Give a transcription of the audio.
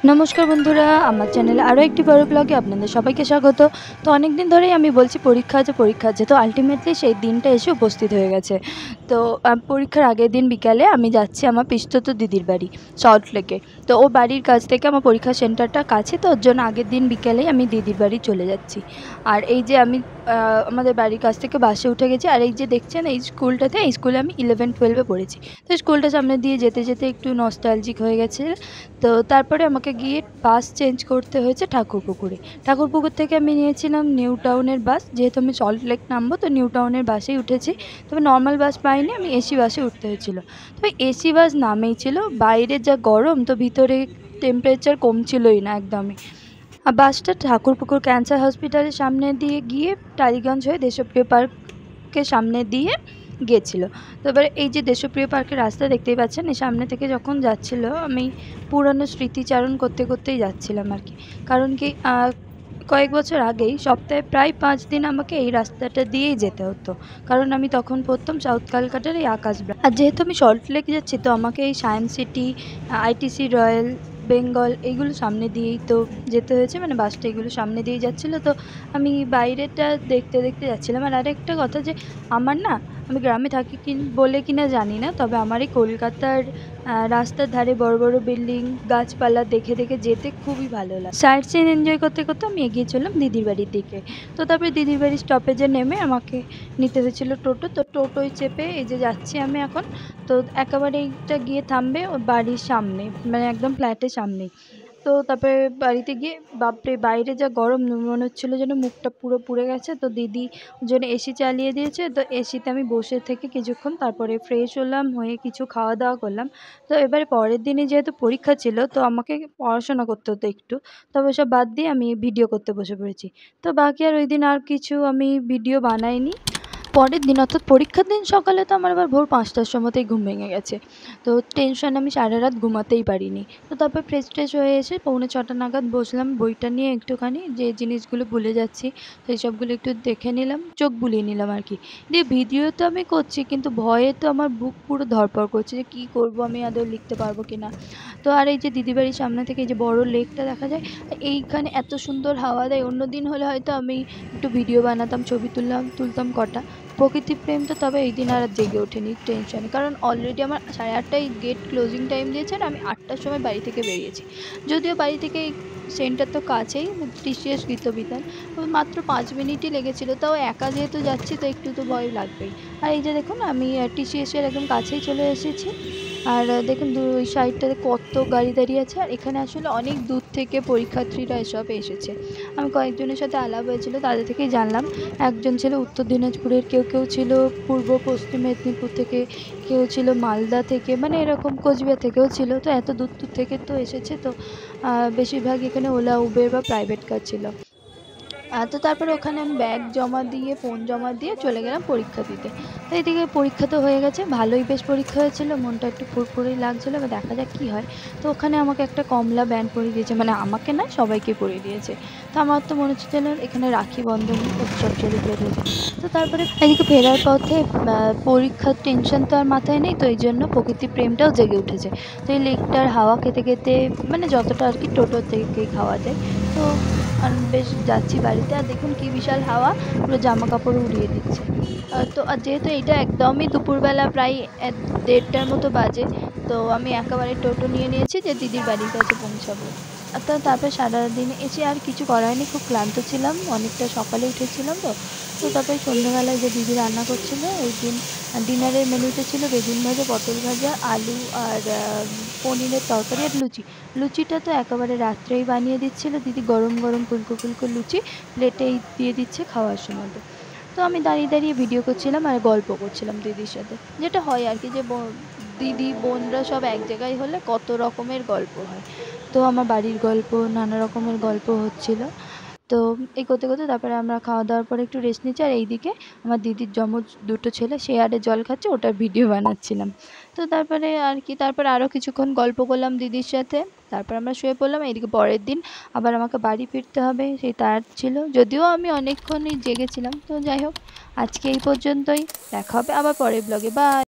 नमस्कार बंधुरा आमार चैनेले आरो एकटी बड़ो ब्लगे आपनादेर सबाइके स्वागत। तो अनेक दिन धरेई आमी बोलছি परीक्षा आछे तो आल्टिमेटली सेई दिनटा एसे उपस्थित हये गेছে। तो परीक्षार आगेर दिन बिकाले आमी जाচ্ছি आमार पिस्तौत दिदिर बाड़ी सल्टलेके। तो ओ बाड़िर काछ थेके आमार परीक्षा सेंटारटा काছে, तो ओर जोन्नो आगेर दिन बिकालेई आमी दिदिर बाड़ी चले जाচ্ছি। আর এই যে আমি আমাদের বাড়ির কাছ থেকে বাসে উঠে গেছি, আর এই যে দেখছেন এই স্কুলটাতে, এই স্কুলে আমি 11-12 পড়েছি। তো স্কুলটা সামনে দিয়ে যেতে যেতে একটু নস্টালজিক হয়ে গেছে। তো তারপরে আমাকে গিয়ে বাস চেঞ্জ করতে হয়েছে ঠাকুরপুকুরে। ঠাকুরপুকুর থেকে আমি নিয়েছিলাম নিউ টাউনের বাস, যেহেতু আমি সল্টলেক নামবো তো নিউ টাউনের বাসেই উঠেছি। তবে নর্মাল বাস পাইনি, আমি এসি বাসে উঠতে হয়েছিল। তবে এসি বাস নামেই ছিল, বাইরে যা গরম তো ভিতরে টেম্পারেচার কমছিলই না একদমই। আর বাসটা ঠাকুরপুকুর ক্যান্সার হসপিটালের সামনে দিয়ে গিয়ে টালিগঞ্জ হয়ে দেশপ্রিয় পার্কের সামনে দিয়ে গিয়েছিল। তো এবার এই যে দেশপ্রিয় পার্কের রাস্তা দেখতেই পাচ্ছেন, এই সামনে থেকে যখন যাচ্ছিল আমি পুরনো স্মৃতিচারণ করতে করতেই যাচ্ছিলাম আর কি। কারণ কি কয়েক বছর আগেই সপ্তাহে প্রায় 5 দিন আমাকে এই রাস্তাটা দিয়েই যেতে হতো, কারণ আমি তখন পড়তাম সাউথ ক্যালকাটার এই আকাশ। আর যেহেতু আমি সল্টলেক যাচ্ছি তো আমাকে এই science city, ITC, royal Bengal এইগুলো সামনে দিয়েই তো যেতে হয়েছে, মানে বাসটা এগুলো সামনে দিয়েই যাচ্ছিলো। তো আমি বাইরেটা দেখতে দেখতে যাচ্ছিলাম। আর আরেকটা কথা যে আমার না, আমি গ্রামে থাকি বলে কিনা জানি না, তবে আমার এই কলকাতার রাস্তার ধারে বড় বড় বিল্ডিং, গাছপালা দেখে দেখে যেতে খুবই ভালো লাগে। সাইট সিন এনজয় করতে করতে আমি এগিয়ে চললাম দিদির বাড়ির দিকে। তো তারপরে দিদির বাড়ির স্টপেজে নেমে আমাকে নিতে হয়েছিল টোটো। তো টোটোয় চেপে এই যে যাচ্ছি আমি এখন। তো একেবারে এইটা গিয়ে থামবে ওর বাড়ির সামনে, মানে একদম ফ্ল্যাটের সামনেই। তো তারপরে বাড়িতে গিয়ে বাপরে বাইরে যা গরম, মনে হচ্ছিলো যেন মুখটা পুরো পুড়ে গেছে। তো দিদি জন্য এসি চালিয়ে দিয়েছে, তো এসিতে আমি বসে থেকে কিছুক্ষণ তারপরে ফ্রেশ হলাম, হয়ে কিছু খাওয়া দাওয়া করলাম। তো এবারে পরের দিনে যেহেতু পরীক্ষা ছিল তো আমাকে পড়াশোনা করতে হতো একটু, তবে সব বাদ দিয়ে আমি ভিডিও করতে বসে পড়েছি। তো বাকি আর ওই দিন আর কিছু আমি ভিডিও বানাইনি। পরের দিন অর্থাৎ পরীক্ষার দিন সকালে তো আমার আবার ভোর 5টার সময়তেই ঘুম ভেঙে গেছে। তো টেনশনে আমি সারা রাত ঘুমাতেই পারিনি। তো তারপর ফ্রেশ ট্রেশ হয়ে এসে 6:45 নাগাদ বসলাম বইটা নিয়ে একটুখানি, যে জিনিসগুলো ভুলে যাচ্ছি সেই সবগুলো একটু দেখে নিলাম, চোখ বুলিয়ে নিলাম আর কি। দিয়ে ভিডিও তো আমি করছি, কিন্তু ভয়ে তো আমার বুক পুরো ধড়ফড় করছে যে কী করবো, আমি আদৌ লিখতে পারবো কি না। তো আর এই যে দিদি বাড়ির সামনে থেকে এই যে বড় লেকটা দেখা যায়, এইখানে এত সুন্দর হাওয়া দেয়। অন্য দিন হলে হয়তো আমি একটু ভিডিও বানাতাম, ছবি তুলতাম কটা। প্রকৃতি প্রেমটা তবে এই দিন আর জেগে ওঠেনি টেনশনে, কারণ অলরেডি আমার 8:30টায় গেট ক্লোজিং টাইম দিয়েছে, আর আমি 8টার সময় বাড়ি থেকে বেরিয়েছি। যদিও বাড়ি থেকে এই সেন্টার তো কাছেই, টিসিএস গীতবিতান, মাত্র 5 মিনিটই লেগেছিলো। তাও একা যেহেতু যাচ্ছি তো একটু তো ভয় লাগবেই। আর এই যে দেখুন আমি টিসিএসের একদম কাছেই চলে এসেছি। আর দেখুন দুই সাইডটাতে কত গাড়ি দাঁড়িয়ে আছে, আর এখানে আসলে অনেক দূর থেকে পরীক্ষার্থীরা এসব এসেছে। আমি কয়েকজনের সাথে আলাপ হয়েছিল, তাদের থেকেই জানলাম একজন ছিল উত্তর দিনাজপুরের, কেউ ছিল পূর্ব পশ্চিম মেদিনীপুর থেকে, কেউ ছিল মালদা থেকে, মানে এরকম কোচবিহার থেকেও ছিল। তো এত দূর থেকে তো এসেছে। তো বেশিরভাগ এখানে ওলা, উবের বা প্রাইভেট কার ছিল। তো তারপরে ওখানে আমি ব্যাগ জমা দিয়ে, ফোন জমা দিয়ে চলে গেলাম পরীক্ষা দিতে। তো এদিকে পরীক্ষা তো হয়ে গেছে, ভালোই বেশ পরীক্ষা হয়েছিল, মনটা একটু ফুরফুরেই লাগছিলো, এবার দেখা যাক কী হয়। তো ওখানে আমাকে একটা কমলা ব্যান্ড পরিয়ে দিয়েছে, মানে আমাকে না সবাইকে পরিয়ে দিয়েছে। তো আমার তো মনে হচ্ছে যেন এখানে রাখি বন্ধন উৎসব সেলিব্রেট হয়েছে। তো তারপরে এদিকে ফেরার পথে পরীক্ষার টেনশন তো আর মাথায় নেই, তো এই জন্য প্রকৃতি প্রেমটাও জেগে উঠেছে। তো এই লেকটার হাওয়া খেতে খেতে, মানে যতটা আর কি টোটোর থেকেই খাওয়া যায়, তো বেশ যাচ্ছি বাড়িতে। আর দেখুন কী বিশাল হাওয়া, পুরো জামা কাপড় উড়িয়ে দিচ্ছে। তো আর যেহেতু এইটা একদমই দুপুরবেলা প্রায় 1:30টার মতো বাজে, তো আমি একেবারে টোটো নিয়ে নিয়েছি যে দিদির বাড়ির কাছে পৌঁছাবো। তো তারপর সারাদিন এসে আর কিছু করা হয়নি, খুব ক্লান্ত ছিলাম, অনেকটা সকালে উঠেছিলাম। তো তারপরে সন্ধ্যেবেলায় যে দিদি রান্না করছিলো, ওই দিন ডিনারের মেনুতে ছিল বেগুন ভাজা, পটল ভাজা, আলু আর পনিরের তরকারি আর লুচি। লুচিটা তো একেবারে রাত্রেই বানিয়ে দিচ্ছিলো দিদি, গরম গরম ফুলকো ফুলকো লুচি প্লেটেই দিয়ে দিচ্ছে খাওয়ার সময়। তো আমি দাঁড়িয়ে দাঁড়িয়ে ভিডিও করছিলাম আর গল্প করছিলাম দিদির সাথে, যেটা হয় আর কি, যে দিদি বোনরা সব এক জায়গায় হলে কত রকমের গল্প হয়। তো আমার বাড়ির গল্প, নানা রকমের গল্প হচ্ছিলো। তো এই করতে করতে তারপরে আমরা খাওয়া দাওয়ার পরে একটু রেস্ট নিচ্ছি, আর এইদিকে আমার দিদির জমজ 2টো ছেলে শেয়ারে জল খাচ্ছে, ওটার ভিডিও বানাচ্ছিলাম। তো তারপরে আর কি, তারপরে আরও কিছুক্ষণ গল্প করলাম দিদির সাথে, তারপর আমরা শুয়ে পড়লাম। এইদিকে পরের দিন আবার আমাকে বাড়ি ফিরতে হবে, সেই তাড়া ছিল, যদিও আমি অনেকক্ষণই জেগেছিলাম। তো যাই হোক, আজকে এই পর্যন্তই, দেখা হবে আবার পরের ব্লগে, বাই।